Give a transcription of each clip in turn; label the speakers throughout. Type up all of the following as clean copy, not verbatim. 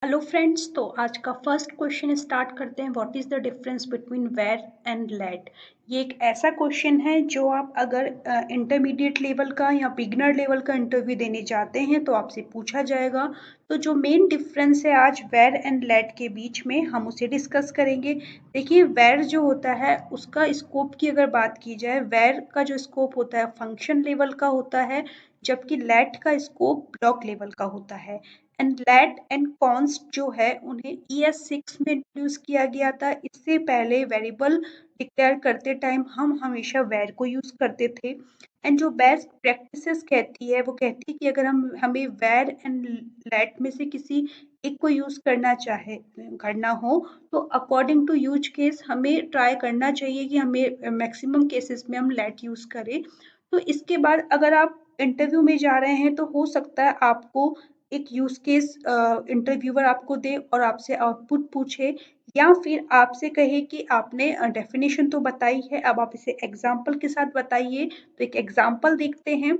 Speaker 1: Hello friends, तो आज का फर्स्ट क्वेश्चन स्टार्ट करते हैं। What is the difference between var and let. ये एक ऐसा क्वेश्चन है जो आप अगर इंटरमीडिएट लेवल का या बिगनर लेवल का इंटरव्यू देने जाते हैं तो आपसे पूछा जाएगा। तो जो मेन डिफरेंस है आज वेर एंड लेट के बीच में, हम उसे डिस्कस करेंगे। देखिए, वेर जो होता है उसका स्कोप की अगर बात की जाए, वेर का जो स्कोप होता है फंक्शन लेवल का होता है, जबकि लेट का स्कोप ब्लॉक लेवल का होता है। एंड लेट एंड कॉन्स्ट जो है उन्हें ES6 में इंट्रोड्यूस किया गया था। इससे पहले वेरिएबल डिक्लेयर करते टाइम हम हमेशा वेर को यूज करते थे। एंड जो बेस्ट प्रैक्टिसेस कहती है वो कहती है कि अगर हम हमें वेर एंड लेट में से किसी एक को यूज करना हो तो अकॉर्डिंग टू यूज केस हमें ट्राई करना चाहिए कि हमें मैक्सिमम केसेस में हम लेट यूज करें। तो इसके बाद अगर आप इंटरव्यू में जा रहे हैं तो हो सकता है आपको एक यूज केस इंटरव्यूअर आपको दे और आपसे आउटपुट पूछे, या फिर आपसे कहे कि आपने डेफिनेशन तो बताई है, अब आप इसे एग्जाम्पल के साथ बताइए। तो एक एग्जाम्पल देखते हैं।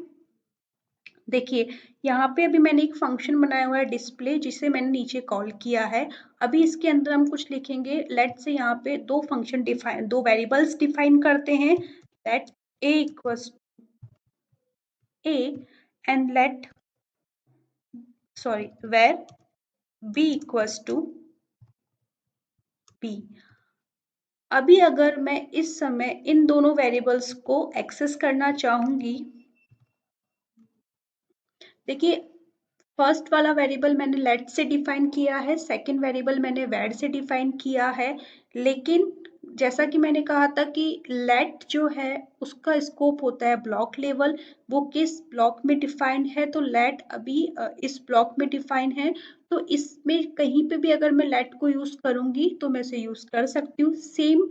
Speaker 1: देखिए, यहाँ पे अभी मैंने एक फंक्शन बनाया हुआ है डिस्प्ले, जिसे मैंने नीचे कॉल किया है। अभी इसके अंदर हम कुछ लिखेंगे। लेट से यहाँ पे दो वेरिएबल्स डिफाइन करते हैं। Let a equals a and let var b equals to b। अभी अगर मैं इस समय इन दोनों वेरिएबल्स को एक्सेस करना चाहूंगी, देखिए, फर्स्ट वाला वेरिएबल मैंने लेट से डिफाइन किया है, सेकंड वेरिएबल मैंने वेर से डिफाइन किया है। लेकिन जैसा कि मैंने कहा था कि लेट जो है उसका स्कोप होता है ब्लॉक लेवल। वो किस ब्लॉक में डिफाइंड है, तो लेट अभी इस ब्लॉक में डिफाइन है। तो इसमें कहीं पे भी अगर मैं लेट को यूज करूंगी तो मैं इसे यूज कर सकती हूँ। सेम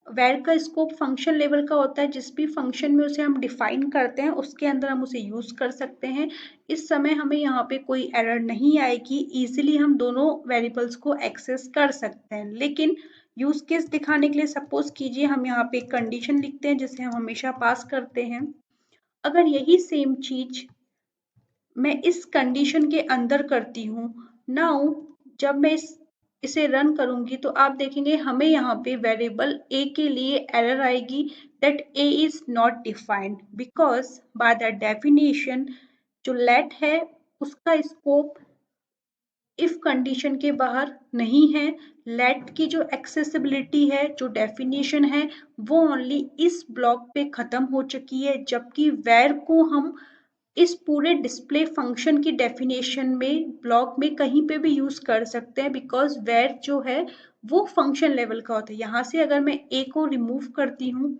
Speaker 1: वेर का स्कोप फंक्शन लेवल का होता है, जिस भी फंक्शन में उसे हम डिफाइन करते हैं उसके अंदर हम उसे यूज कर सकते हैं। इस समय हमें यहाँ पे कोई एरर नहीं आएगी, इजीली हम दोनों वेरिएबल्स को एक्सेस कर सकते हैं। लेकिन यूज केस दिखाने के लिए सपोज कीजिए हम यहाँ पे एक कंडीशन लिखते हैं जिसे हम हमेशा पास करते हैं। अगर यही सेम चीज मैं इस कंडीशन के अंदर करती हूँ, नाउ जब मैं इसे रन करूंगी तो आप देखेंगे हमें यहाँ पे वेरिएबल a के लिए एरर आएगी that a is not defined because by the definition जो लेट है उसका स्कोप इफ कंडीशन के बाहर नहीं है। लेट की जो एक्सेसिबिलिटी है, जो डेफिनेशन है, वो ओनली इस ब्लॉक पे खत्म हो चुकी है, जबकि वेर को हम इस पूरे डिस्प्ले फंक्शन की डेफिनेशन में ब्लॉक में कहीं पे भी यूज कर सकते हैं, बिकॉज वेर जो है वो फंक्शन लेवल का होता है। यहाँ से अगर मैं ए को रिमूव करती हूँ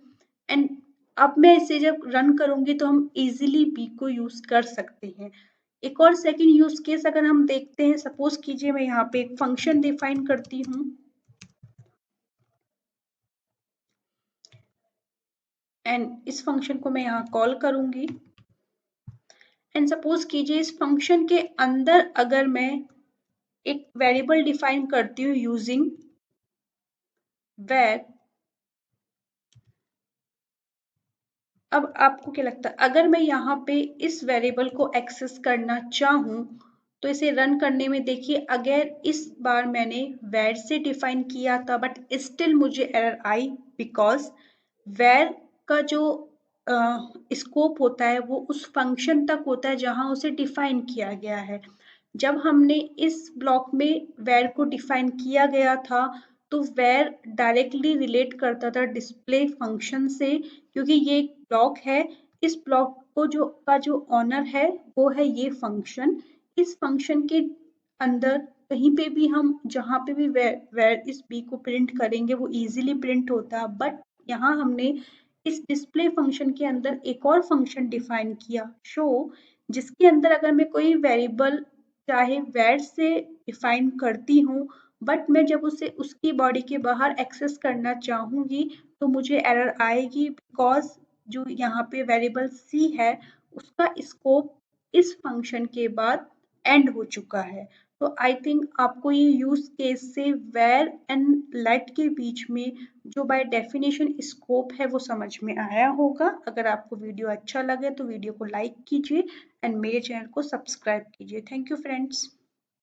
Speaker 1: एंड अब मैं इसे जब रन करूंगी तो हम इजीली बी को यूज कर सकते हैं। एक और सेकंड यूज केस अगर हम देखते हैं, सपोज कीजिए मैं यहाँ पे एक फंक्शन डिफाइन करती हूँ एंड इस फंक्शन को मैं यहाँ कॉल करूंगी। एंड सपोज कीजिए इस फंक्शन के अंदर अगर मैं एक वेरिएबल डिफाइन करती हूँ यूजिंग वेर। अब आपको क्या लगता है, अगर मैं यहाँ पे इस वेरिएबल को एक्सेस करना चाहूँ तो इसे रन करने में देखिए, अगर इस बार मैंने वेर से डिफाइन किया था बट स्टिल मुझे एरर आई बिकॉज वेर का जो स्कोप होता है वो उस फंक्शन तक होता है जहां उसे डिफाइन किया गया है। जब हमने इस ब्लॉक में वेर को डिफाइन किया गया था तो वेर डायरेक्टली रिलेट करता था डिस्प्ले फंक्शन से, क्योंकि ये एक ब्लॉक है। इस ब्लॉक को जो ऑनर है वो है ये फंक्शन। इस फंक्शन के अंदर कहीं पे भी हम जहाँ पे भी वेर इस बी को प्रिंट करेंगे वो इजीली प्रिंट होता है। बट यहाँ हमने इस डिस्प्ले फंक्शन के अंदर एक और फंक्शन डिफाइन किया शो, जिसके अंदर अगर मैं कोई वेरिएबल चाहे वेर से डिफाइन करती हूँ बट मैं जब उसे उसकी बॉडी के बाहर एक्सेस करना चाहूंगी तो मुझे एरर आएगी बिकॉज जो यहाँ पे वेरिएबल सी है उसका स्कोप इस फंक्शन के बाद एंड हो चुका है। तो आई थिंक आपको ये यूज केस से वेर एंड लेट के बीच में जो बाय डेफिनेशन स्कोप है वो समझ में आया होगा। अगर आपको वीडियो अच्छा लगे तो वीडियो को लाइक कीजिए एंड मेरे चैनल को सब्सक्राइब कीजिए। Thank you friends.